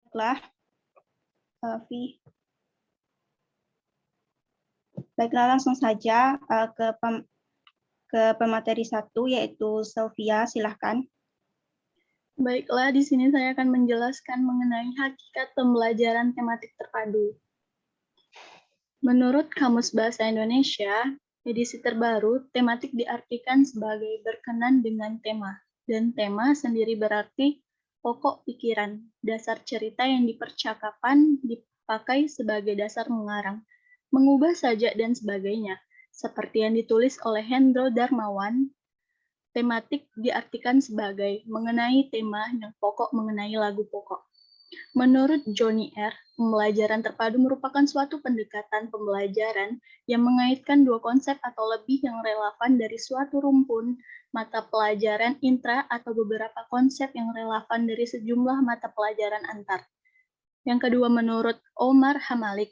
Baiklah, Vi. Baiklah, langsung saja ke pemateri 1, yaitu Sylvia, silahkan. Baiklah, di sini saya akan menjelaskan mengenai hakikat pembelajaran tematik terpadu. Menurut Kamus Bahasa Indonesia, edisi terbaru, tematik diartikan sebagai berkenan dengan tema, dan tema sendiri berarti pokok pikiran, dasar cerita yang dipercakapan dipakai sebagai dasar mengarang, mengubah sajak dan sebagainya, seperti yang ditulis oleh Hendro Darmawan. Tematik diartikan sebagai mengenai tema yang pokok mengenai lagu pokok. Menurut Johnny R., pembelajaran terpadu merupakan suatu pendekatan pembelajaran yang mengaitkan dua konsep atau lebih yang relevan dari suatu rumpun mata pelajaran intra atau beberapa konsep yang relevan dari sejumlah mata pelajaran antar. Yang kedua, menurut Omar Hamalik,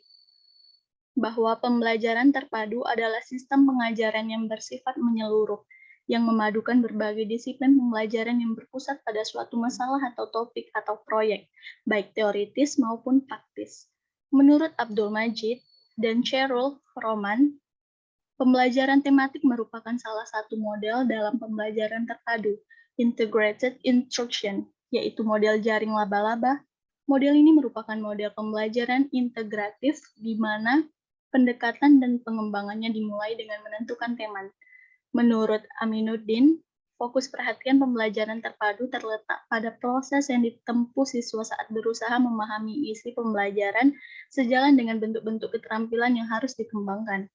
bahwa pembelajaran terpadu adalah sistem pengajaran yang bersifat menyeluruh, yang memadukan berbagai disiplin pembelajaran yang berpusat pada suatu masalah atau topik atau proyek, baik teoritis maupun praktis. Menurut Abdul Majid dan Cheryl Roman, pembelajaran tematik merupakan salah satu model dalam pembelajaran terpadu, integrated instruction, yaitu model jaring laba-laba. Model ini merupakan model pembelajaran integratif di mana pendekatan dan pengembangannya dimulai dengan menentukan tema. Menurut Aminuddin, fokus perhatian pembelajaran terpadu terletak pada proses yang ditempuh siswa saat berusaha memahami isi pembelajaran sejalan dengan bentuk-bentuk keterampilan yang harus dikembangkan.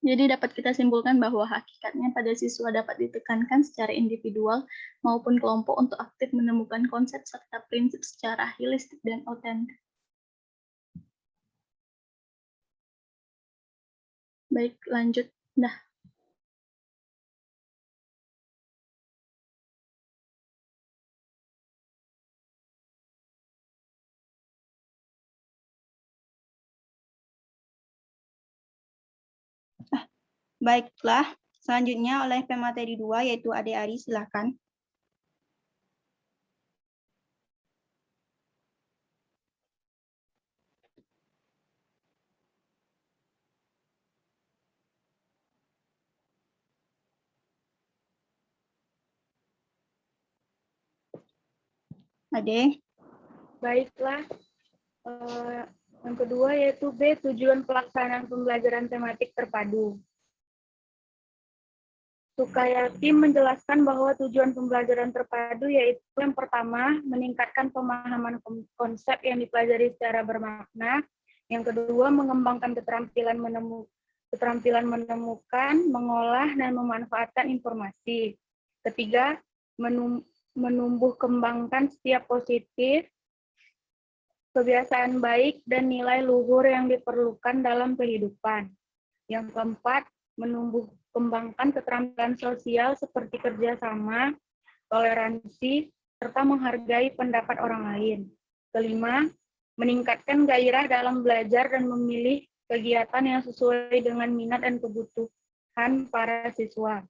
Jadi dapat kita simpulkan bahwa hakikatnya pada siswa dapat ditekankan secara individual maupun kelompok untuk aktif menemukan konsep serta prinsip secara holistik dan otentik. Baik, lanjut. Nah, Baiklah, selanjutnya oleh pemateri 2, yaitu Ade Ari, silahkan. Ade. Baiklah, yang kedua yaitu B, tujuan pelaksanaan pembelajaran tematik terpadu. Sukayati menjelaskan bahwa tujuan pembelajaran terpadu yaitu yang pertama, meningkatkan pemahaman konsep yang dipelajari secara bermakna. Yang kedua, mengembangkan keterampilan menemukan, mengolah, dan memanfaatkan informasi. Ketiga, menumbuh kembangkan setiap positif, kebiasaan baik, dan nilai luhur yang diperlukan dalam kehidupan. Yang keempat, menumbuh kembangkan keterampilan sosial seperti kerjasama, toleransi, serta menghargai pendapat orang lain. Kelima, meningkatkan gairah dalam belajar dan memilih kegiatan yang sesuai dengan minat dan kebutuhan para siswa.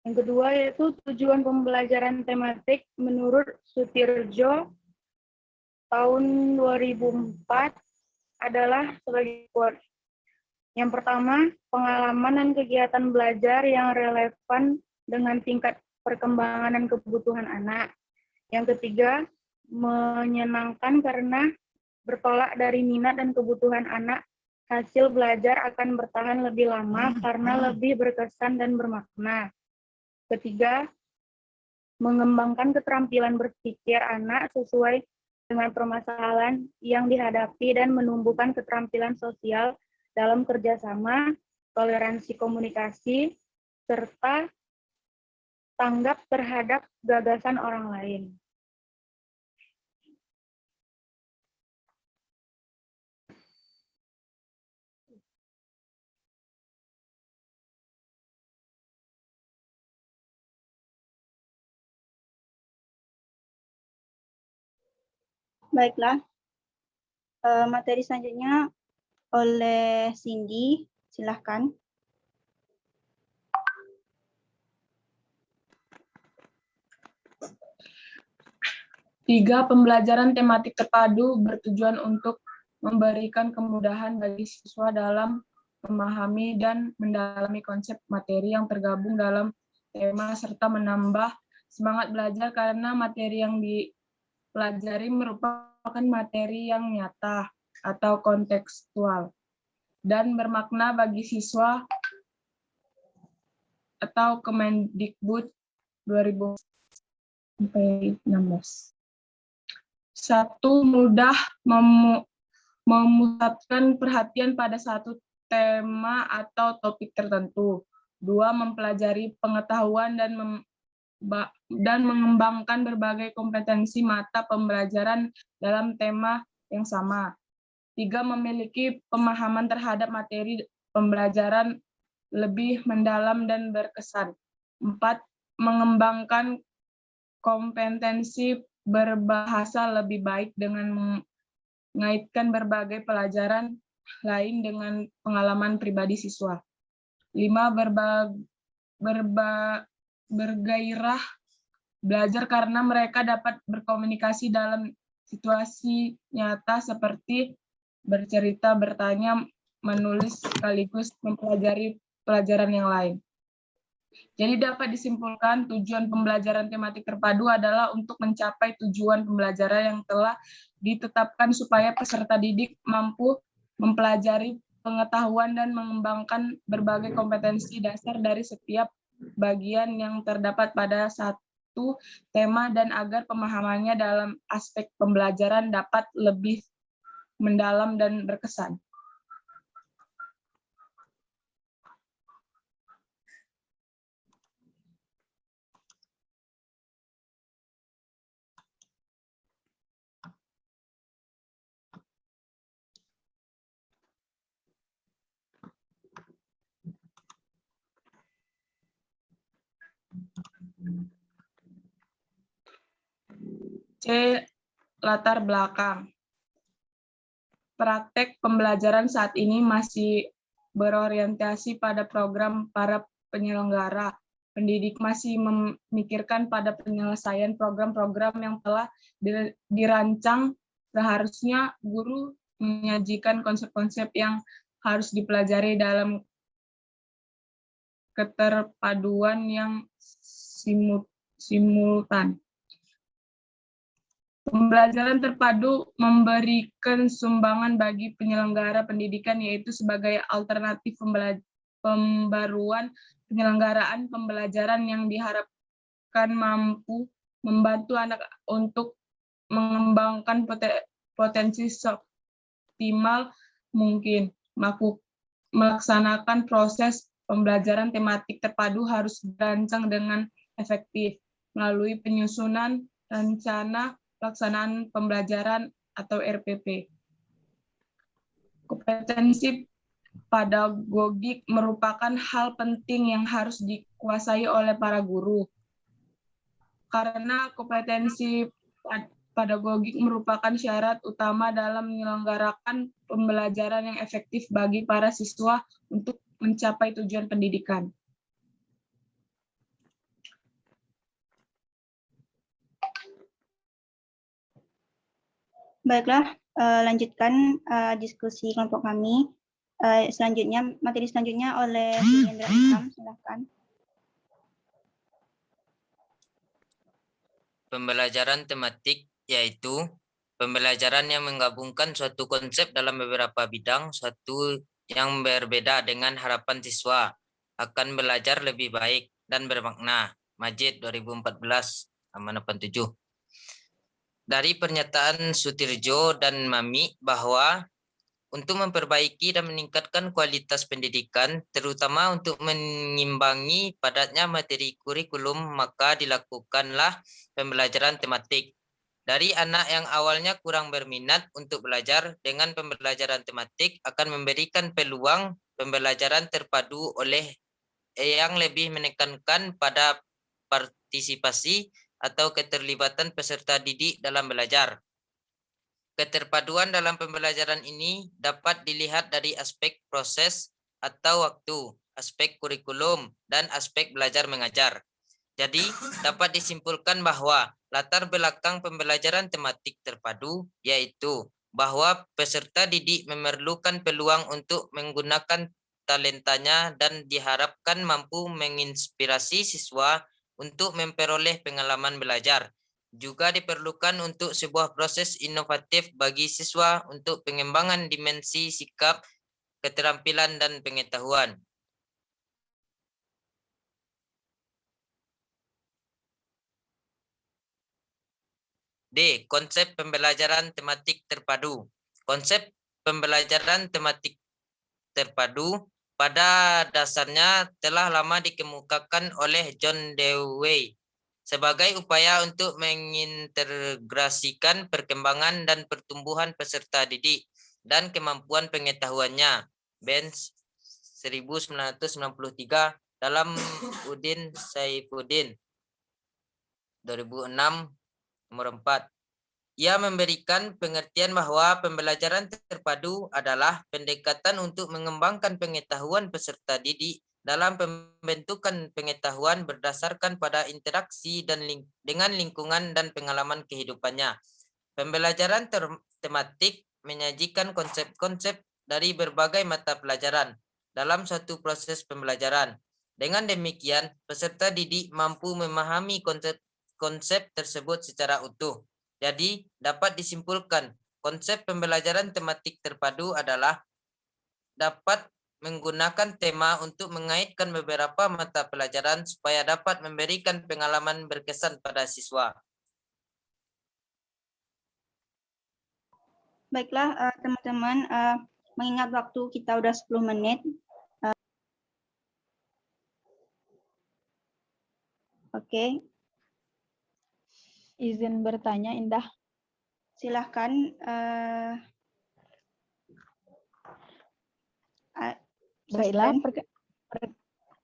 Yang kedua yaitu tujuan pembelajaran tematik menurut Sutirjo tahun 2004 adalah sebagai berikut. Yang pertama, pengalaman dan kegiatan belajar yang relevan dengan tingkat perkembangan dan kebutuhan anak. Yang ketiga, menyenangkan karena bertolak dari minat dan kebutuhan anak, hasil belajar akan bertahan lebih lama karena lebih berkesan dan bermakna. Ketiga, mengembangkan keterampilan berpikir anak sesuai dengan permasalahan yang dihadapi dan menumbuhkan keterampilan sosial dalam kerjasama, toleransi komunikasi, serta tanggap terhadap gagasan orang lain. Baiklah, materi selanjutnya oleh Cindy, silahkan. 3. Pembelajaran tematik terpadu bertujuan untuk memberikan kemudahan bagi siswa dalam memahami dan mendalami konsep materi yang tergabung dalam tema serta menambah semangat belajar karena materi yang dipelajari merupakan materi yang nyata atau kontekstual dan bermakna bagi siswa atau Kemendikbud 2016. 1. Mudah memusatkan perhatian pada satu tema atau topik tertentu. 2. Mempelajari pengetahuan dan mengembangkan berbagai kompetensi mata pembelajaran dalam tema yang sama. 3. Memiliki pemahaman terhadap materi pembelajaran lebih mendalam dan berkesan. 4. Mengembangkan kompetensi berbahasa lebih baik dengan mengaitkan berbagai pelajaran lain dengan pengalaman pribadi siswa. 5. Bergairah belajar karena mereka dapat berkomunikasi dalam situasi nyata seperti bercerita, bertanya, menulis, sekaligus mempelajari pelajaran yang lain. Jadi dapat disimpulkan tujuan pembelajaran tematik terpadu adalah untuk mencapai tujuan pembelajaran yang telah ditetapkan supaya peserta didik mampu mempelajari pengetahuan dan mengembangkan berbagai kompetensi dasar dari setiap bagian yang terdapat pada satu tema dan agar pemahamannya dalam aspek pembelajaran dapat lebih mendalam dan berkesan. C. Latar belakang. Praktek pembelajaran saat ini masih berorientasi pada program para penyelenggara. Pendidik masih memikirkan pada penyelesaian program-program yang telah dirancang. Seharusnya guru menyajikan konsep-konsep yang harus dipelajari dalam keterpaduan yang simultan. Pembelajaran terpadu memberikan sumbangan bagi penyelenggara pendidikan, yaitu sebagai alternatif pembaruan penyelenggaraan pembelajaran yang diharapkan mampu membantu anak untuk mengembangkan potensi seoptimal mungkin. Melaksanakan proses pembelajaran tematik terpadu harus dirancang dengan efektif melalui penyusunan rencana pelaksanaan pembelajaran atau RPP. Kompetensi pedagogik merupakan hal penting yang harus dikuasai oleh para guru. Karena kompetensi pedagogik merupakan syarat utama dalam menyelenggarakan pembelajaran yang efektif bagi para siswa untuk mencapai tujuan pendidikan. Baiklah, lanjutkan diskusi kelompok kami. Materi selanjutnya oleh Hendra Ikam, silakan. Pembelajaran tematik yaitu pembelajaran yang menggabungkan suatu konsep dalam beberapa bidang, suatu yang berbeda dengan harapan siswa akan belajar lebih baik dan bermakna. Majid 2014, halaman 87. Dari pernyataan Sutirjo dan Mami bahwa untuk memperbaiki dan meningkatkan kualitas pendidikan, terutama untuk mengimbangi padatnya materi kurikulum, maka dilakukanlah pembelajaran tematik. Dari anak yang awalnya kurang berminat untuk belajar, dengan pembelajaran tematik akan memberikan peluang pembelajaran terpadu oleh yang lebih menekankan pada partisipasi atau keterlibatan peserta didik dalam belajar. Keterpaduan dalam pembelajaran ini dapat dilihat dari aspek proses atau waktu, aspek kurikulum, dan aspek belajar mengajar. Jadi, dapat disimpulkan bahwa latar belakang pembelajaran tematik terpadu yaitu bahwa peserta didik memerlukan peluang untuk menggunakan talentanya dan diharapkan mampu menginspirasi siswa untuk memperoleh pengalaman belajar. Juga diperlukan untuk sebuah proses inovatif bagi siswa untuk pengembangan dimensi sikap, keterampilan, dan pengetahuan. D. Konsep pembelajaran tematik terpadu. Konsep pembelajaran tematik terpadu pada dasarnya telah lama dikemukakan oleh John Dewey sebagai upaya untuk mengintegrasikan perkembangan dan pertumbuhan peserta didik dan kemampuan pengetahuannya. Benz 1993 dalam Udin Saifuddin 2006 nomor 4. Ia memberikan pengertian bahwa pembelajaran terpadu adalah pendekatan untuk mengembangkan pengetahuan peserta didik dalam pembentukan pengetahuan berdasarkan pada interaksi dengan lingkungan dan pengalaman kehidupannya. Pembelajaran tematik menyajikan konsep-konsep dari berbagai mata pelajaran dalam suatu proses pembelajaran. Dengan demikian, peserta didik mampu memahami konsep tersebut secara utuh. Jadi, dapat disimpulkan, konsep pembelajaran tematik terpadu adalah dapat menggunakan tema untuk mengaitkan beberapa mata pelajaran supaya dapat memberikan pengalaman berkesan pada siswa. Baiklah, teman-teman, mengingat waktu kita udah 10 menit. Oke. Izin bertanya, Indah. Silahkan. Baiklah,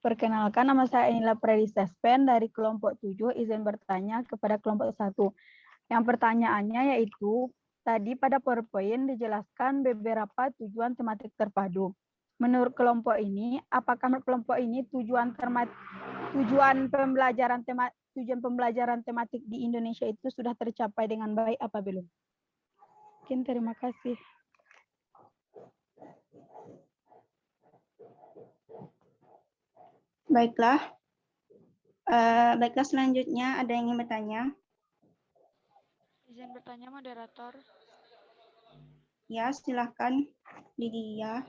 perkenalkan nama saya Inila Predi Sespen dari kelompok 7, izin bertanya kepada kelompok 1. Yang pertanyaannya yaitu, tadi pada PowerPoint dijelaskan beberapa tujuan tematik terpadu. Menurut kelompok ini, apakah kelompok ini tujuan pembelajaran tematik di Indonesia itu sudah tercapai dengan baik apa belum? Mungkin terima kasih. Baiklah. Baiklah, selanjutnya ada yang ingin bertanya? Izin bertanya, moderator. Ya, silahkan, Lydia.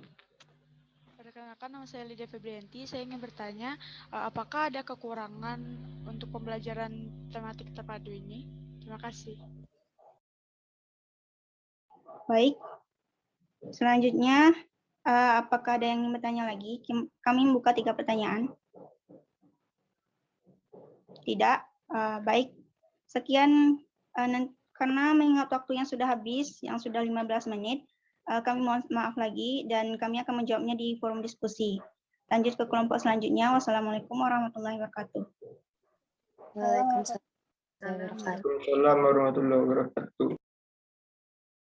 Perkenalkan, nama saya Lydia Febrianti. Saya ingin bertanya, apakah ada kekurangan untuk pembelajaran tematik terpadu ini? Terima kasih. Baik. Selanjutnya, apakah ada yang ingin bertanya lagi? Kami membuka 3 pertanyaan. Tidak. Baik. Sekian, karena mengingat waktu yang sudah habis, yang sudah 15 menit, kami mohon maaf lagi dan kami akan menjawabnya di forum diskusi. Lanjut ke kelompok selanjutnya. Wassalamualaikum warahmatullahi wabarakatuh. Waalaikumsalam warahmatullahi wabarakatuh.